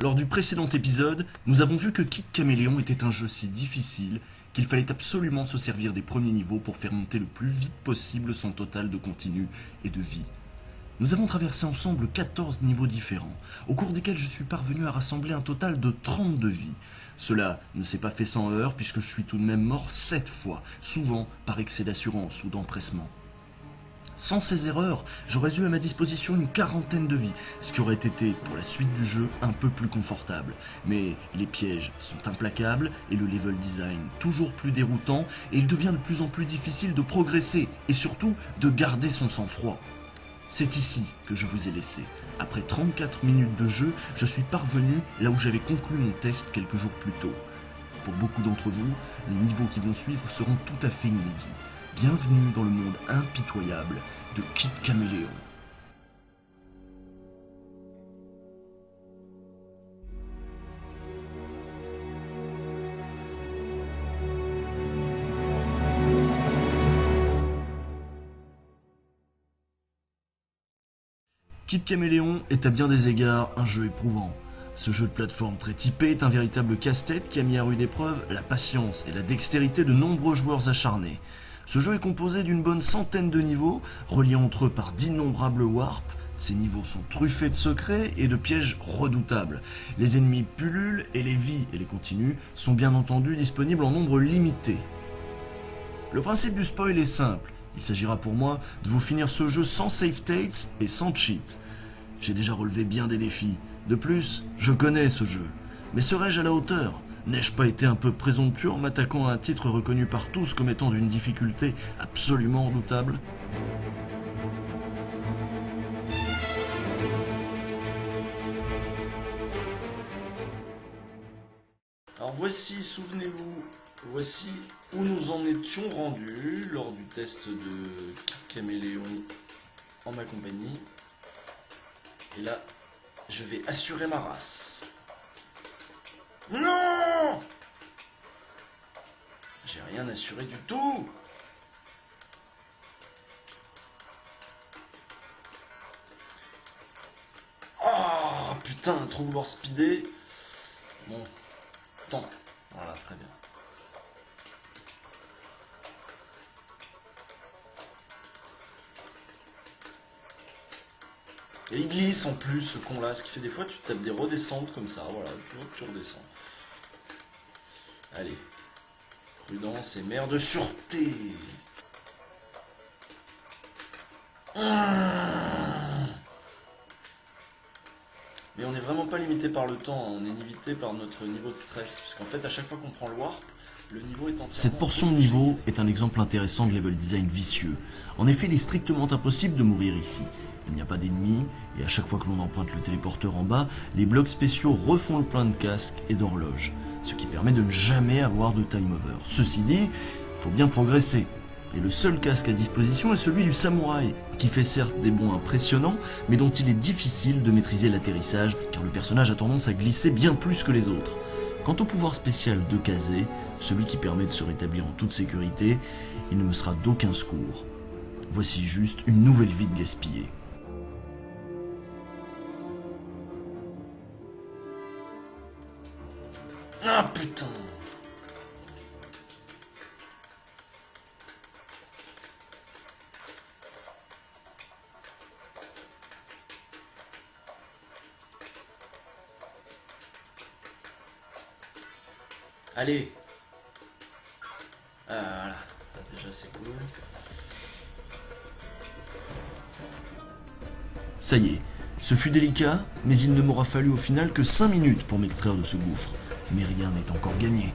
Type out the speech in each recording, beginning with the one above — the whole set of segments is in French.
Lors du précédent épisode, nous avons vu que Kid Caméléon était un jeu si difficile qu'il fallait absolument se servir des premiers niveaux pour faire monter le plus vite possible son total de continu et de vie. Nous avons traversé ensemble 14 niveaux différents, au cours desquels je suis parvenu à rassembler un total de 32 vies. Cela ne s'est pas fait sans heurts puisque je suis tout de même mort 7 fois, souvent par excès d'assurance ou d'empressement. Sans ces erreurs, j'aurais eu à ma disposition une quarantaine de vies, ce qui aurait été, pour la suite du jeu, un peu plus confortable. Mais les pièges sont implacables et le level design toujours plus déroutant, et il devient de plus en plus difficile de progresser et surtout de garder son sang-froid. C'est ici que je vous ai laissé. Après 34 minutes de jeu, je suis parvenu là où j'avais conclu mon test quelques jours plus tôt. Pour beaucoup d'entre vous, les niveaux qui vont suivre seront tout à fait inédits. Bienvenue dans le monde impitoyable de Kid Caméléon. Kid Caméléon est à bien des égards un jeu éprouvant. Ce jeu de plateforme très typé est un véritable casse-tête qui a mis à rude épreuve la patience et la dextérité de nombreux joueurs acharnés. Ce jeu est composé d'une bonne centaine de niveaux, reliés entre eux par d'innombrables warps. Ces niveaux sont truffés de secrets et de pièges redoutables. Les ennemis pullulent et les vies et les continues sont bien entendu disponibles en nombre limité. Le principe du spoil est simple. Il s'agira pour moi de vous finir ce jeu sans save states et sans cheat. J'ai déjà relevé bien des défis. De plus, je connais ce jeu. Mais serais-je à la hauteur ? N'ai-je pas été un peu présomptueux en m'attaquant à un titre reconnu par tous comme étant d'une difficulté absolument redoutable ? Alors voici, souvenez-vous, voici où nous en étions rendus lors du test de Caméléon en ma compagnie. Et là, je vais assurer ma race. Non! J'ai rien assuré du tout. Oh putain, trop vouloir speeder. Bon, tant. Voilà, très bien. Et il glisse en plus ce con là, ce qui fait des fois tu tapes des redescentes comme ça, voilà, tu redescends. Allez, prudence et mère de sûreté. Mais on n'est vraiment pas limité par le temps, on est limité par notre niveau de stress, puisqu'en fait à chaque fois qu'on prend le warp, le niveau est entièrement... Cette portion de niveau est un exemple intéressant de level design vicieux. En effet, il est strictement impossible de mourir ici. Il n'y a pas d'ennemis, et à chaque fois que l'on emprunte le téléporteur en bas, les blocs spéciaux refont le plein de casques et d'horloges, ce qui permet de ne jamais avoir de time over. Ceci dit, il faut bien progresser. Et le seul casque à disposition est celui du samouraï, qui fait certes des bonds impressionnants, mais dont il est difficile de maîtriser l'atterrissage, car le personnage a tendance à glisser bien plus que les autres. Quant au pouvoir spécial de Kazé, celui qui permet de se rétablir en toute sécurité, il ne me sera d'aucun secours. Voici juste une nouvelle vie de gaspillée. Ah putain! Allez. Voilà. Déjà c'est cool. Ça y est. Ce fut délicat, mais il ne m'aura fallu au final que 5 minutes pour m'extraire de ce gouffre. Mais rien n'est encore gagné.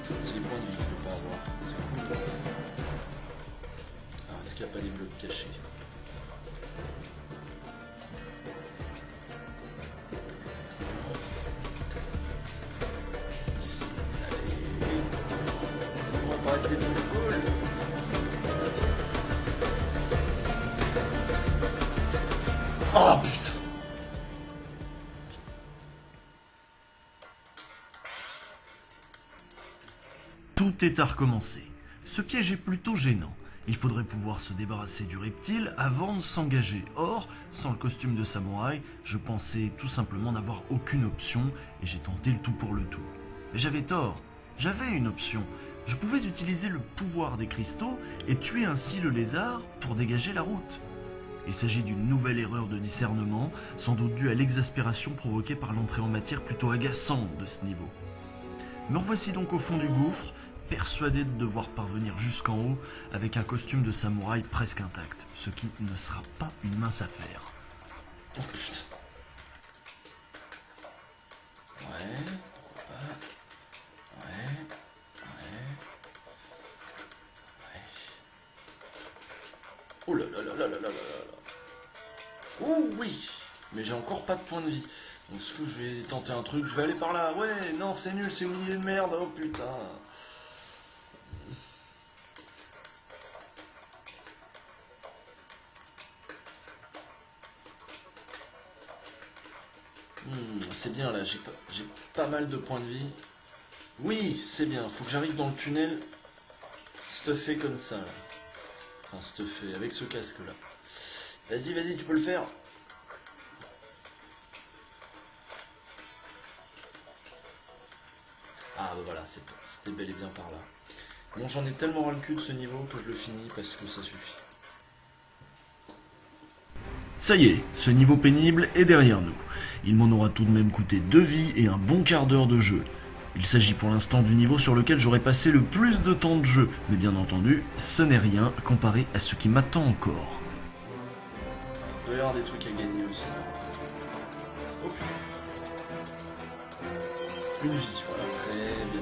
C'est les points de vie que je ne veux pas avoir. C'est cool. Alors, est-ce qu'il n'y a pas des blocs cachés ? Oh putain! Tout est à recommencer. Ce piège est plutôt gênant. Il faudrait pouvoir se débarrasser du reptile avant de s'engager. Or, sans le costume de samouraï, je pensais tout simplement n'avoir aucune option et j'ai tenté le tout pour le tout. Mais j'avais tort. J'avais une option. Je pouvais utiliser le pouvoir des cristaux et tuer ainsi le lézard pour dégager la route. Il s'agit d'une nouvelle erreur de discernement, sans doute due à l'exaspération provoquée par l'entrée en matière plutôt agaçante de ce niveau. Me revoici donc au fond du gouffre, persuadé de devoir parvenir jusqu'en haut avec un costume de samouraï presque intact, ce qui ne sera pas une mince affaire. Oh putain. Ouais, pourquoi pas. Ouais. Oh là là là là là là là là. Oh oui. Mais j'ai encore pas de point de vie. Donc est-ce que je vais tenter un truc? Je vais aller par là. Ouais, non, c'est nul, c'est une idée de merde. Oh putain. C'est bien là, j'ai pas mal de points de vie. Oui, c'est bien, faut que j'arrive dans le tunnel stuffé comme ça là. Enfin stuffé, avec ce casque là. Vas-y, tu peux le faire. Ah bah voilà, c'était bel et bien par là. Bon, j'en ai tellement ras le cul de ce niveau que je le finis parce que ça suffit. Ça y est, ce niveau pénible est derrière nous. Il m'en aura tout de même coûté 2 vies et un bon quart d'heure de jeu. Il s'agit pour l'instant du niveau sur lequel j'aurais passé le plus de temps de jeu, mais bien entendu, ce n'est rien comparé à ce qui m'attend encore. Il doit y avoir des trucs à gagner aussi. Oh putain. Une vie, voilà, très bien.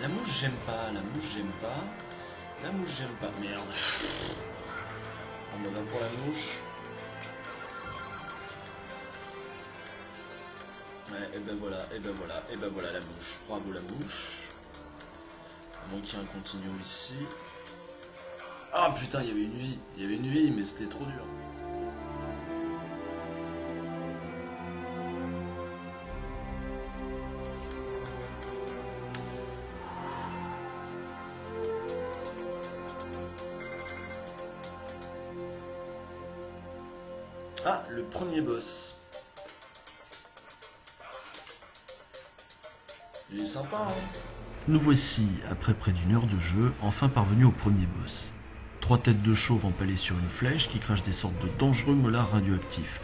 La mouche j'aime pas, merde. On me va pour la mouche. Ouais, et ben voilà la mouche. Bravo la mouche. À moins qu'il y ait un continuum ici. Ah putain, il y avait une vie, mais c'était trop dur. Ah, le premier boss. Il est sympa, hein. Nous voici, après près d'une heure de jeu, enfin parvenus au premier boss. 3 têtes de chauve empalées sur une flèche qui crachent des sortes de dangereux molards radioactifs.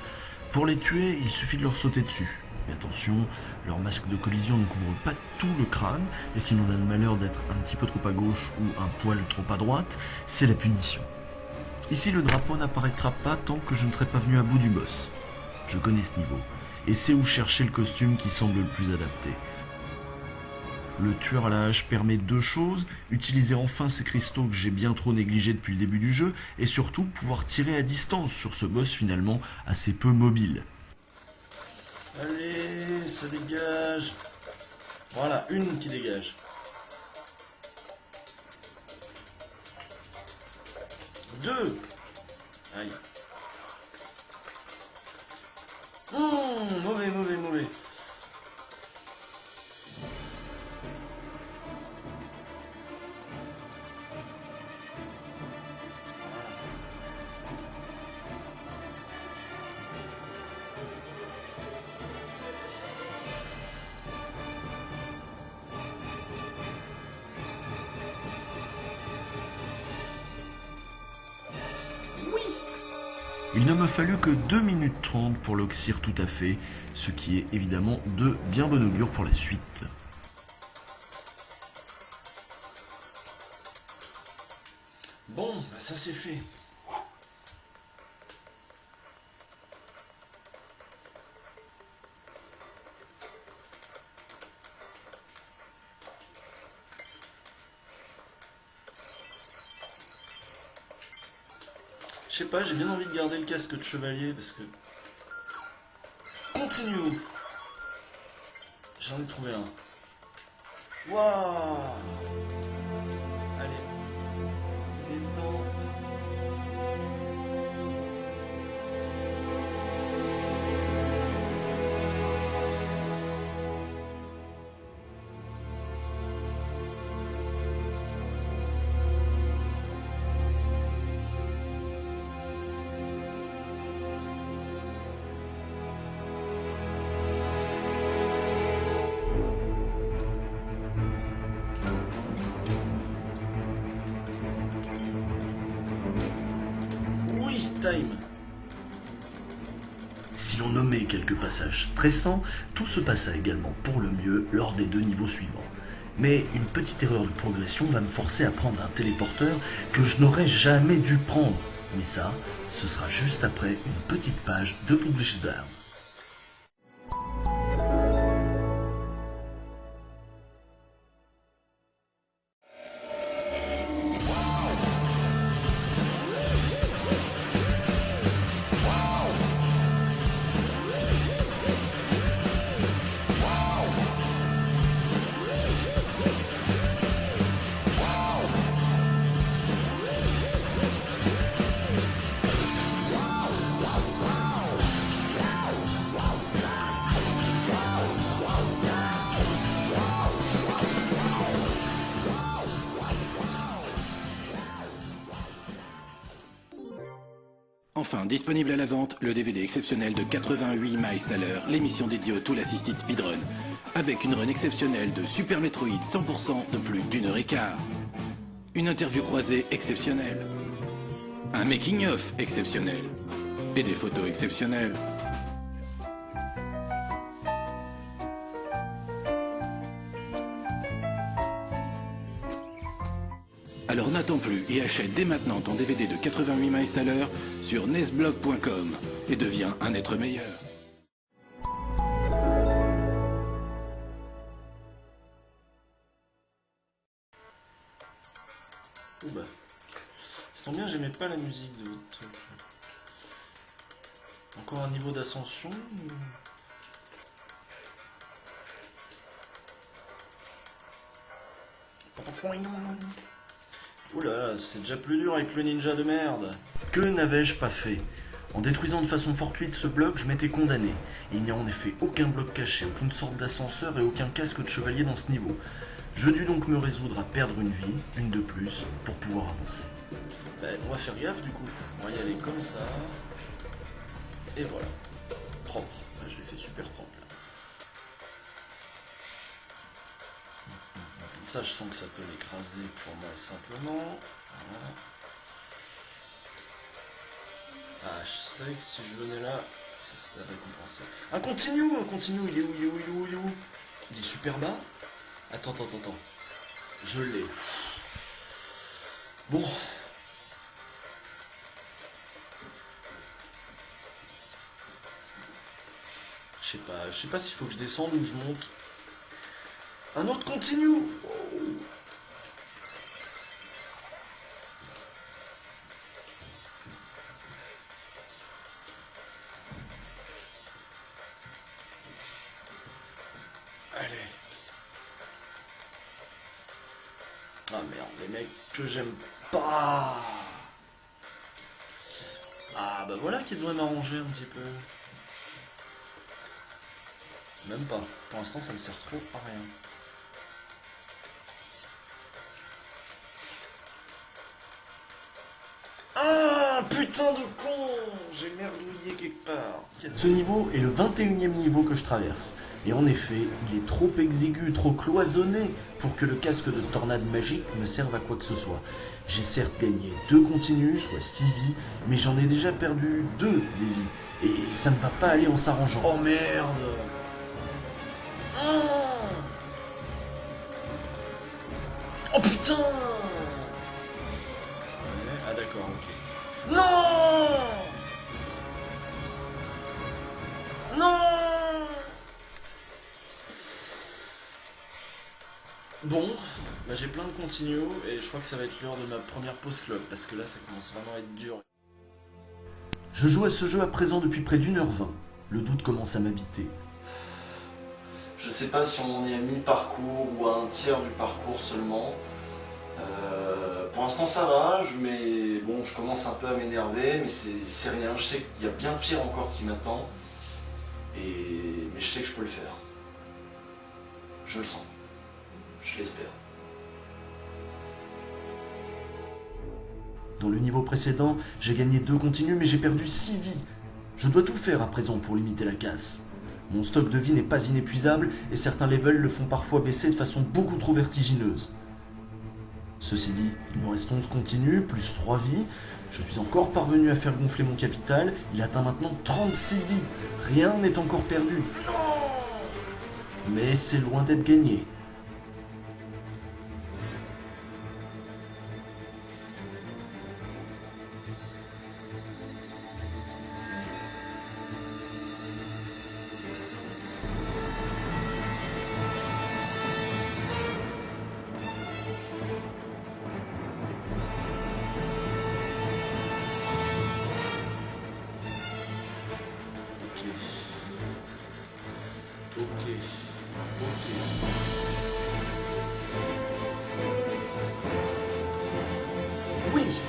Pour les tuer, il suffit de leur sauter dessus. Mais attention, leur masque de collision ne couvre pas tout le crâne, et si l'on a le malheur d'être un petit peu trop à gauche ou un poil trop à droite, c'est la punition. Ici, le drapeau n'apparaîtra pas tant que je ne serai pas venu à bout du boss. Je connais ce niveau, et sais où chercher le costume qui semble le plus adapté. Le tueur à la hache permet 2 choses, utiliser enfin ces cristaux que j'ai bien trop négligés depuis le début du jeu, et surtout pouvoir tirer à distance sur ce boss finalement assez peu mobile. Allez, ça dégage. Voilà, une qui dégage. 2. Aïe. Mauvais. Il ne me fallut que 2 minutes 30 pour l'oxyre tout à fait, ce qui est évidemment de bien bon augure pour la suite. Bon, bah ça c'est fait. sais pas, j'ai bien envie de garder le casque de chevalier parce que... Continue. J'en ai trouvé un. Waouh. Allez. Il est temps. Oui, time. Si l'on nommait quelques passages stressants, tout se passa également pour le mieux lors des 2 niveaux suivants. Mais une petite erreur de progression va me forcer à prendre un téléporteur que je n'aurais jamais dû prendre. Mais ça, ce sera juste après une petite page de publicité. Enfin, disponible à la vente, le DVD exceptionnel de 88 miles à l'heure, l'émission dédiée au Tool Assisted Speedrun, avec une run exceptionnelle de Super Metroid 100% de plus d'1h15. Une interview croisée exceptionnelle. Un making-of exceptionnel. Et des photos exceptionnelles. Alors n'attends plus et achète dès maintenant ton DVD de 88 miles à l'heure sur nesblog.com et deviens un être meilleur. Ouh bah. Ça tombe bien, j'aimais pas la musique de votre truc. Encore un niveau d'ascension ou... Oula, c'est déjà plus dur avec le ninja de merde. Que n'avais-je pas fait? En détruisant de façon fortuite ce bloc, je m'étais condamné. Il n'y a en effet aucun bloc caché, aucune sorte d'ascenseur et aucun casque de chevalier dans ce niveau. Je dus donc me résoudre à perdre une vie, une de plus, pour pouvoir avancer. Ben, on va faire gaffe du coup. On va y aller comme ça. Et voilà. Propre. Ben, je l'ai fait super propre là. Ça, je sens que ça peut l'écraser pour moi simplement. Voilà. Ah, je sais que si je venais là, ça serait récompensé. Un continue, il est où, il est où, il est où, il est où? Il est super bas. Attends. Je l'ai. Bon. Je sais pas s'il faut que je descende ou que je monte. Un autre continue. Oh. Allez. Ah merde, les mecs que j'aime pas. Ah bah voilà qui devrait m'arranger un petit peu. Même pas. Pour l'instant ça me sert trop à rien. Ah putain de con. J'ai merdouillé quelque part. Ce niveau est le 21e niveau que je traverse. Et en effet, il est trop exigu, trop cloisonné pour que le casque de tornade magique me serve à quoi que ce soit. J'ai certes gagné 2 continues, soit 6 vies, mais j'en ai déjà perdu 2 des vies. Et ça ne va pas aller en s'arrangeant. Oh merde. Oh putain. Ouais, ah d'accord, ok. Non. Non. Bon, bah j'ai plein de continuos et je crois que ça va être l'heure de ma première pause club parce que là ça commence vraiment à être dur. Je joue à ce jeu à présent depuis près d'1h20. Le doute commence à m'habiter. Je sais pas si on est à mi-parcours ou à un tiers du parcours seulement. Pour l'instant ça va, mais bon, je commence un peu à m'énerver, mais c'est rien. Je sais qu'il y a bien pire encore qui m'attend. Mais je sais que je peux le faire. Je le sens. Je l'espère. Dans le niveau précédent, j'ai gagné 2 continues mais j'ai perdu 6 vies. Je dois tout faire à présent pour limiter la casse. Mon stock de vie n'est pas inépuisable et certains levels le font parfois baisser de façon beaucoup trop vertigineuse. Ceci dit, il me reste 11 continues, plus 3 vies. Je suis encore parvenu à faire gonfler mon capital, il atteint maintenant 36 vies. Rien n'est encore perdu. Mais c'est loin d'être gagné. Ok. Oui!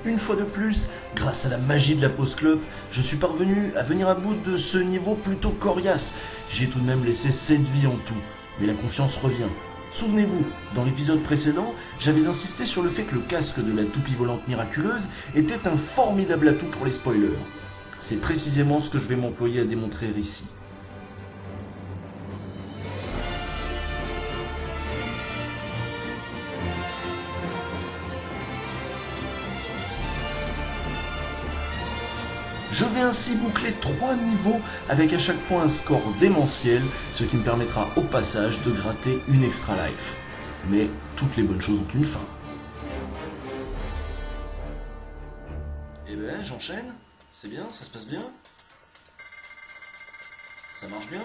Une fois de plus, grâce à la magie de la pause clope, je suis parvenu à venir à bout de ce niveau plutôt coriace. J'ai tout de même laissé 7 vies en tout, mais la confiance revient. Souvenez-vous, dans l'épisode précédent, j'avais insisté sur le fait que le casque de la toupie volante miraculeuse était un formidable atout pour les spoilers. C'est précisément ce que je vais m'employer à démontrer ici. Je vais ainsi boucler 3 niveaux avec à chaque fois un score démentiel, ce qui me permettra au passage de gratter une extra life. Mais toutes les bonnes choses ont une fin. Eh ben, j'enchaîne. C'est bien, ça se passe bien. Ça marche bien.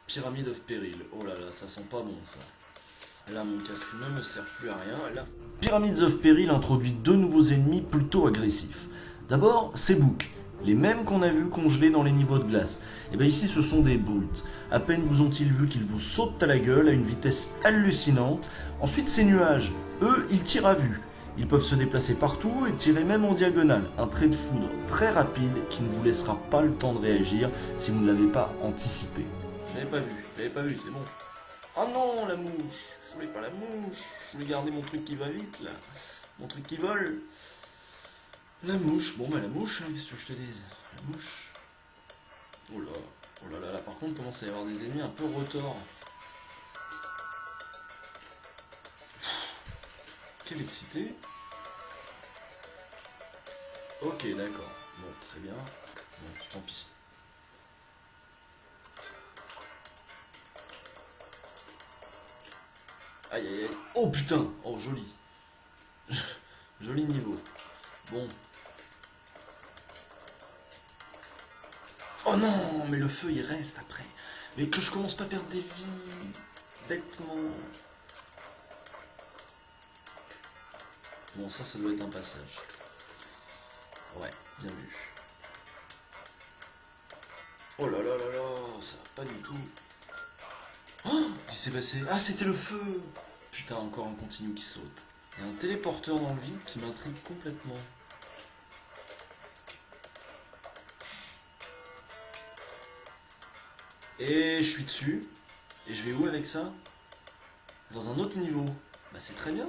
Pyramid of Peril. Oh là là, ça sent pas bon ça. Là, mon casque ne me sert plus à rien. Là... Pyramids of Peril introduit 2 nouveaux ennemis plutôt agressifs. D'abord, ces boucs, les mêmes qu'on a vus congelés dans les niveaux de glace. Et bien ici, ce sont des brutes. À peine vous ont-ils vu qu'ils vous sautent à la gueule à une vitesse hallucinante. Ensuite, ces nuages, eux, ils tirent à vue. Ils peuvent se déplacer partout et tirer même en diagonale. Un trait de foudre très rapide qui ne vous laissera pas le temps de réagir si vous ne l'avez pas anticipé. Je l'avais pas vu, c'est bon. Oh non, la mouche. Je voulais pas la mouche. Je voulais garder mon truc qui va vite, là. Mon truc qui vole. La mouche. Bon, bah la mouche, hein, qu'est-ce que je te dise? La mouche. Oh là là, par contre, commence à y avoir des ennemis un peu retors. Quel excité. Ok, d'accord. Bon, très bien. Bon, tant pis. Aïe aïe aïe. Oh putain. Oh, joli. Joli niveau. Bon. Oh non, mais le feu il reste après. Mais que je commence pas à perdre des vies. Bêtement. Bon, ça doit être un passage. Ouais, bien vu. Oh là là là là, ça va pas du tout. Oh, qu'est-ce qui s'est passé? Ah, c'était le feu. Putain, encore un continu qui saute. Il y a un téléporteur dans le vide qui m'intrigue complètement. Et je suis dessus. Et je vais où avec ça? Dans un autre niveau. Bah c'est très bien.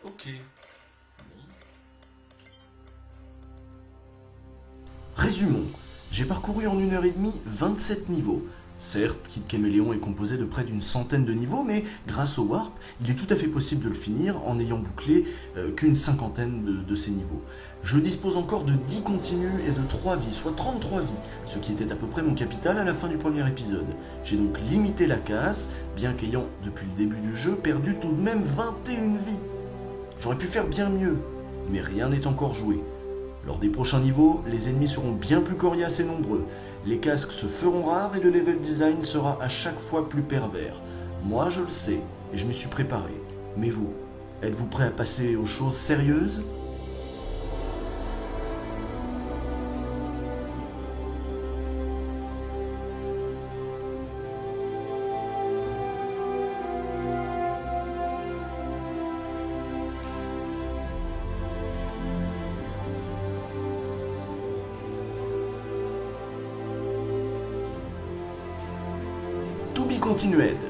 Ok. Résumons. J'ai parcouru en 1h30 27 niveaux. Certes, Kid Caméléon est composé de près d'une centaine de niveaux, mais grâce au Warp, il est tout à fait possible de le finir en n'ayant bouclé qu'une cinquantaine de ces niveaux. Je dispose encore de 10 continues et de 3 vies, soit 33 vies, ce qui était à peu près mon capital à la fin du premier épisode. J'ai donc limité la casse, bien qu'ayant, depuis le début du jeu, perdu tout de même 21 vies. J'aurais pu faire bien mieux, mais rien n'est encore joué. Lors des prochains niveaux, les ennemis seront bien plus coriaces et nombreux. Les casques se feront rares et le level design sera à chaque fois plus pervers. Moi je le sais et je m'y suis préparé. Mais vous, êtes-vous prêt à passer aux choses sérieuses ? To be continued.